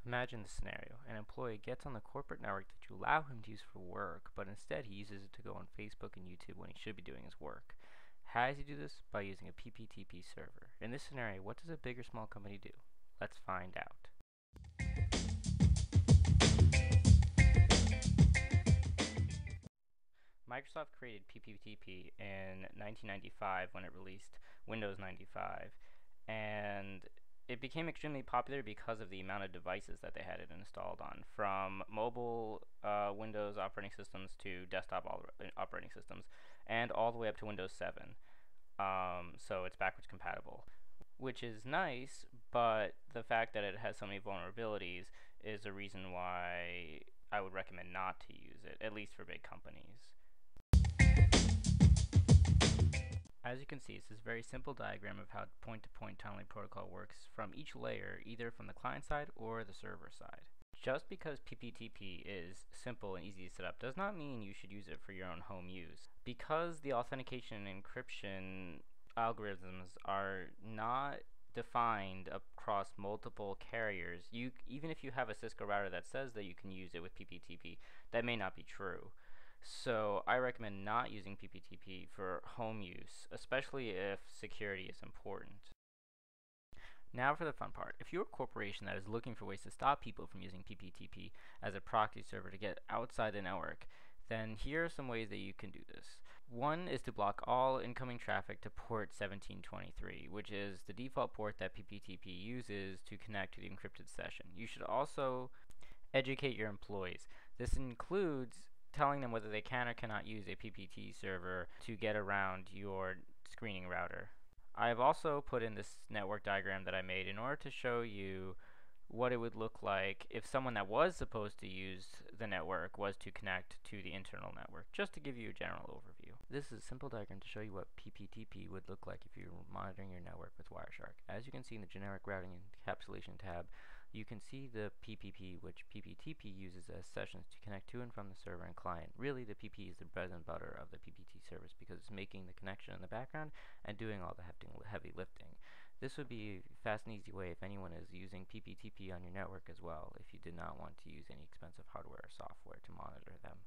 Imagine this scenario. An employee gets on the corporate network that you allow him to use for work, but instead he uses it to go on Facebook and YouTube when he should be doing his work. How does he do this? By using a PPTP server. In this scenario, what does a big or small company do? Let's find out. Microsoft created PPTP in 1995 when it released Windows 95, and it became extremely popular because of the amount of devices that they had it installed on, from mobile Windows operating systems to desktop operating systems, and all the way up to Windows 7. So it's backwards compatible, which is nice, but the fact that it has so many vulnerabilities is a reason why I would recommend not to use it, at least for big companies. As you can see, it's this very simple diagram of how point-to-point tunneling protocol works from each layer, either from the client side or the server side. Just because PPTP is simple and easy to set up does not mean you should use it for your own home use. Because the authentication and encryption algorithms are not defined across multiple carriers, even if you have a Cisco router that says that you can use it with PPTP, that may not be true. So I recommend not using PPTP for home use, especially if security is important. Now for the fun part. If you're a corporation that is looking for ways to stop people from using PPTP as a proxy server to get outside the network, then here are some ways that you can do this. One is to block all incoming traffic to port 1723, which is the default port that PPTP uses to connect to the encrypted session. You should also educate your employees. This includes telling them whether they can or cannot use a PPT server to get around your screening router. I have also put in this network diagram that I made in order to show you what it would look like if someone that was supposed to use the network was to connect to the internal network, just to give you a general overview. This is a simple diagram to show you what PPTP would look like if you're monitoring your network with Wireshark. As you can see in the generic routing and encapsulation tab, you can see the PPP, which PPTP uses as sessions to connect to and from the server and client. Really, the PP is the bread and butter of the PPT service because it's making the connection in the background and doing all the heavy lifting. This would be a fast and easy way if anyone is using PPTP on your network as well, if you did not want to use any expensive hardware or software to monitor them.